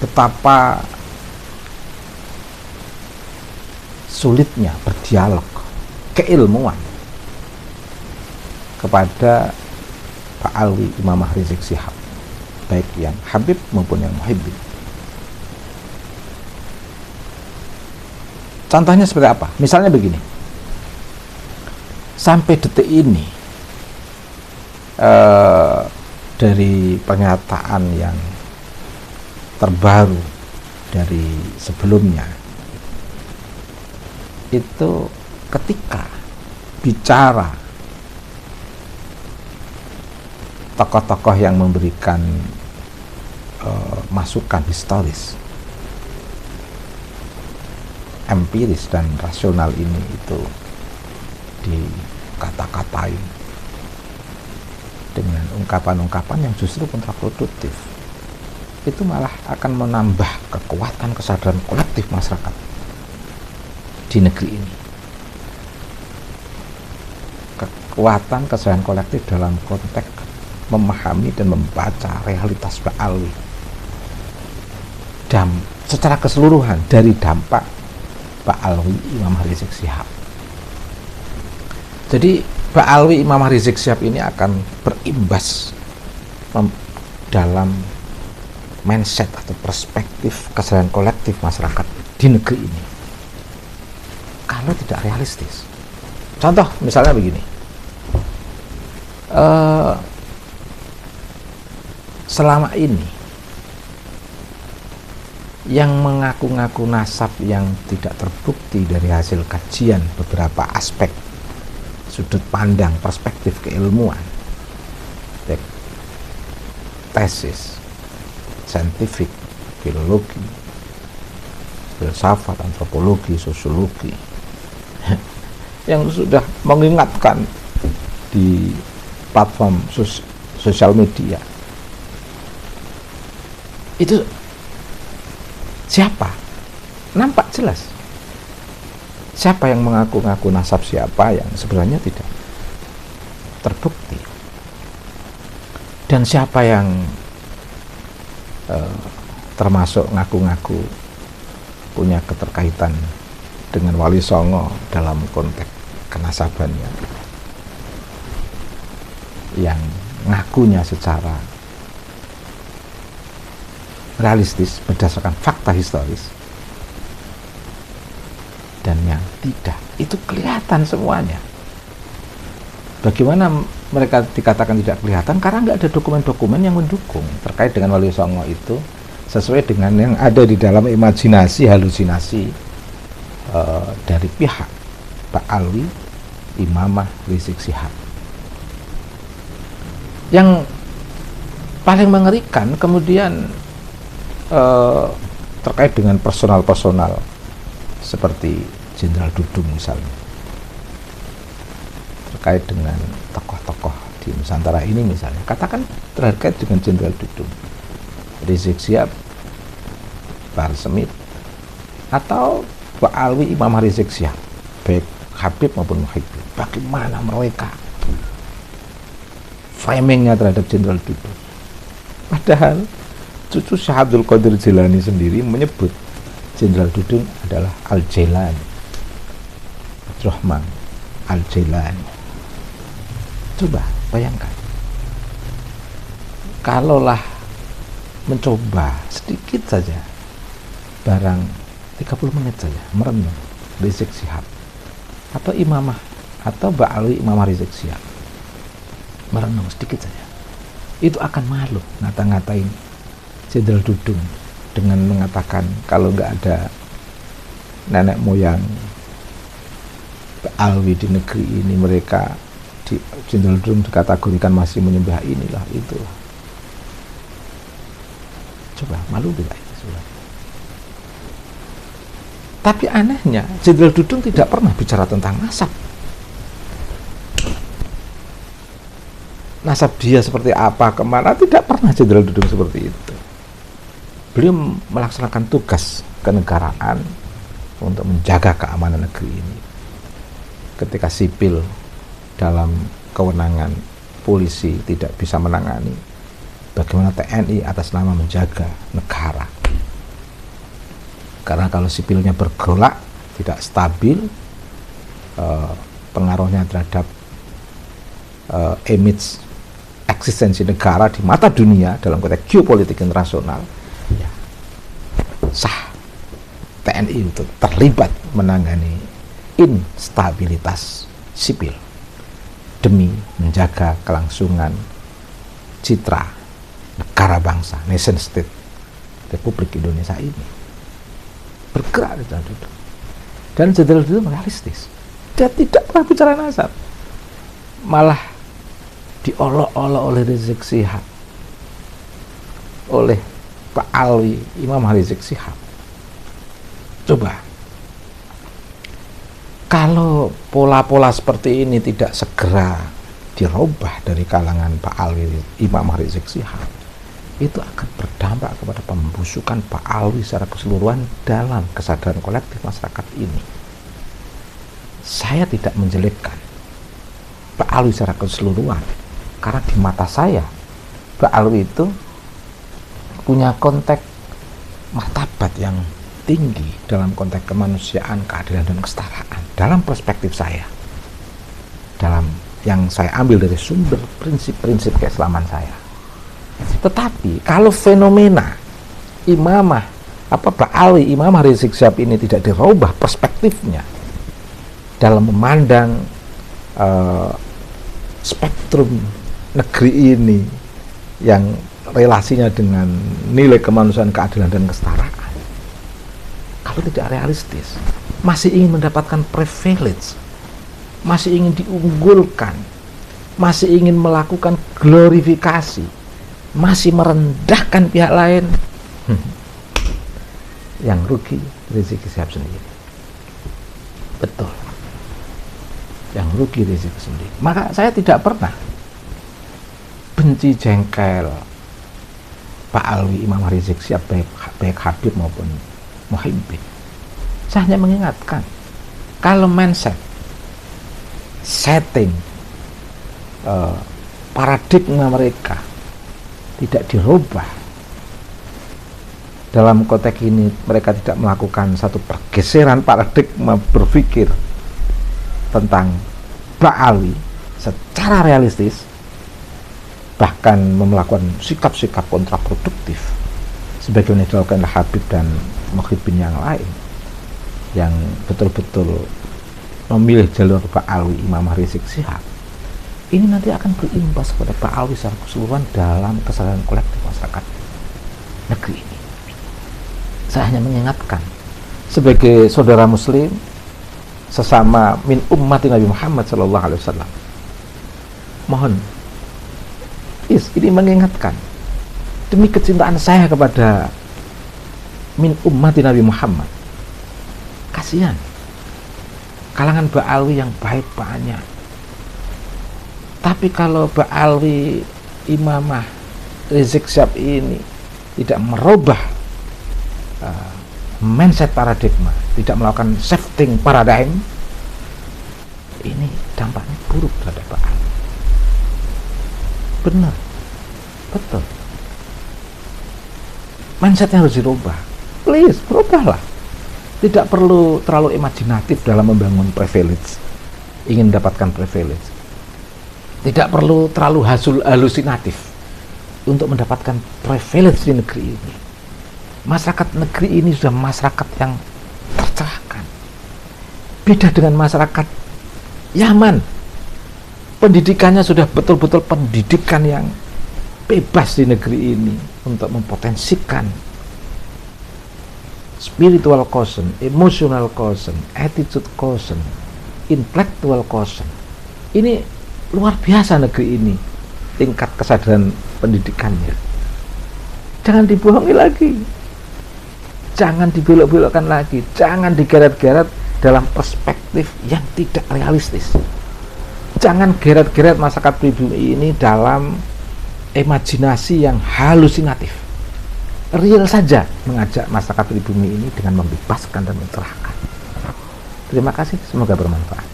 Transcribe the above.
betapa sulitnya berdialog keilmuan kepada Pak Alwi Imamah Rizik Syihab, baik yang Habib maupun yang Muhibbin. Contohnya seperti apa? Misalnya begini, sampai detik ini dari pernyataan yang terbaru dari sebelumnya itu, ketika bicara tokoh-tokoh yang memberikan masukan historis, empiris dan rasional ini itu dikata-katain dengan ungkapan-ungkapan yang justru kontraproduktif, itu malah akan menambah kekuatan kesadaran kolektif masyarakat di negeri ini. Kekuatan kesadaran kolektif dalam konteks memahami dan membaca realitas Pak Alwi dan secara keseluruhan dari dampak Pak Alwi Imamah Rizik Syihab. Jadi Pak Alwi Imamah Rizik Syihab ini akan berimbas dalam mindset atau perspektif kesadaran kolektif masyarakat di negeri ini kalau tidak realistis. Contoh misalnya begini, selama ini yang mengaku-ngaku nasab yang tidak terbukti dari hasil kajian beberapa aspek sudut pandang perspektif keilmuan, tesis saintifik, filologi, filsafat, antropologi, sosiologi, yang sudah mengingatkan di platform sosial media, itu siapa? Nampak jelas siapa yang mengaku-ngaku nasab siapa yang sebenarnya tidak terbukti, dan siapa yang termasuk ngaku-ngaku punya keterkaitan dengan Wali Songo dalam konteks kenasabannya, yang ngakunya secara realistis berdasarkan fakta historis, dan yang tidak, itu kelihatan semuanya. Bagaimana mereka dikatakan tidak kelihatan? Karena nggak ada dokumen-dokumen yang mendukung terkait dengan Wali Songo itu sesuai dengan yang ada di dalam imajinasi, halusinasi dari pihak Pak Alwi Imamah Rizik Syihab. Yang paling mengerikan kemudian terkait dengan personal-personal seperti Jenderal Dudung misalnya, terkait dengan tokoh-tokoh di Nusantara ini misalnya, katakan terkait dengan Jenderal Dudung, Rizik Syihab, Bahar Smith, atau Pak Alwi Imamah Rizik Syihab, baik Habib maupun Muhibbin, bagaimana mereka framingnya terhadap Jenderal Dudung. Padahal cucu Syekh Abdul Qadir Jilani sendiri menyebut Jenderal Dudung adalah Al-Jailani, Abdurrahman Al-Jailani. Coba bayangkan, kalaulah mencoba sedikit saja, barang 30 menit saja merenung Rizik Syihab atau Imamah atau Mbak Alwi Imamah Rizik Syihab, merenung sedikit saja, itu akan malu ngata-ngatain Jenderal Dudung dengan mengatakan kalau nggak ada nenek moyang Mbak Alwi di negeri ini, mereka di Jenderal Dudung dikategorikan masih menyembah inilah itulah. Coba malu tidak itu sebenarnya? Tapi anehnya Jenderal Dudung tidak pernah bicara tentang nasab. Nasab dia seperti apa, kemana, tidak pernah Jenderal Dudung seperti itu. Beliau melaksanakan tugas kenegaraan untuk menjaga keamanan negeri ini. Ketika sipil dalam kewenangan polisi tidak bisa menangani, bagaimana TNI atas nama menjaga negara Karena kalau sipilnya bergolak, tidak stabil, pengaruhnya terhadap image eksistensi negara di mata dunia dalam konteks geopolitik internasional, ya, sah TNI untuk terlibat menangani instabilitas sipil demi menjaga kelangsungan citra negara bangsa, nation state Republik Indonesia ini. Bergerak di dalam itu. Dan jenderal itu realistis. Dia tidak pernah bicara nasab. Malah diolok-olok oleh Rizik Syihab, oleh Pak Alwi, Imam Rizik Syihab. Coba, kalau pola-pola seperti ini tidak segera dirubah dari kalangan Pak Alwi, Imam Rizik Syihab, itu akan berdampak kepada pembusukan Pak Alwi secara keseluruhan dalam kesadaran kolektif masyarakat ini. Saya tidak menjelekkan Pak Alwi secara keseluruhan, karena di mata saya Pak Alwi itu punya konteks martabat yang tinggi dalam konteks kemanusiaan, keadilan, dan kesetaraan. Dalam perspektif saya, dalam yang saya ambil dari sumber prinsip-prinsip keislaman saya. Tetapi kalau fenomena imamah Pak Alwi, Imam Rizik Syihab ini tidak dirubah perspektifnya dalam memandang spektrum negeri ini yang relasinya dengan nilai kemanusiaan, keadilan, dan kesetaraan, kalau tidak realistis, masih ingin mendapatkan privilege, masih ingin diunggulkan, masih ingin melakukan glorifikasi, masih merendahkan pihak lain, yang rugi Rizik Syihab sendiri. Betul, yang rugi Rizik sendiri. Maka saya tidak pernah benci, jengkel Pak Alwi, Imam Rizik Syihab, baik Habib maupun Muhyiddin. Saya hanya mengingatkan, kalau mindset, setting, paradigma mereka tidak dirubah, dalam konteks ini mereka tidak melakukan satu pergeseran paradigma berpikir tentang Pak Alwi secara realistis, bahkan melakukan sikap-sikap kontraproduktif sebagaimana dilakukan oleh Habib dan Muhyiddin yang lain, yang betul-betul memilih jalur Pak Alwi, Imam Rizik Syihab, ini nanti akan berimbas kepada Pak Alwi secara keseluruhan dalam kesadaran kolektif masyarakat negeri ini. Saya hanya mengingatkan sebagai saudara muslim, sesama min ummati Nabi Muhammad SAW, mohon, ini mengingatkan demi kecintaan saya kepada min ummati Nabi Muhammad. Kasihan kalangan Pak Alwi yang baik banyak, tapi kalau Pak Alwi, Imamah Rizik Syihab ini tidak merubah mindset paradigma, tidak melakukan shifting paradigm, ini dampaknya buruk terhadap Pak Alwi. Benar, betul, mindsetnya harus dirubah. Please, berubahlah. Tidak perlu terlalu imajinatif dalam membangun privilege, ingin mendapatkan privilege. Tidak perlu terlalu halusinatif untuk mendapatkan privilege di negeri ini. Masyarakat negeri ini sudah masyarakat yang tercerahkan. Beda dengan masyarakat Yaman. Pendidikannya sudah betul-betul pendidikan yang bebas di negeri ini untuk mempotensikan spiritual quotient, emotional quotient, attitude quotient, intellectual quotient. Ini luar biasa negeri ini, tingkat kesadaran pendidikannya. Jangan dibohongi lagi, jangan dibelok-belokkan lagi, jangan digeret-geret dalam perspektif yang tidak realistis. Jangan geret-geret masyarakat pribumi ini dalam imajinasi yang halusinatif. Real saja mengajak masyarakat pribumi ini dengan membebaskan dan mencerahkan. Terima kasih, semoga bermanfaat.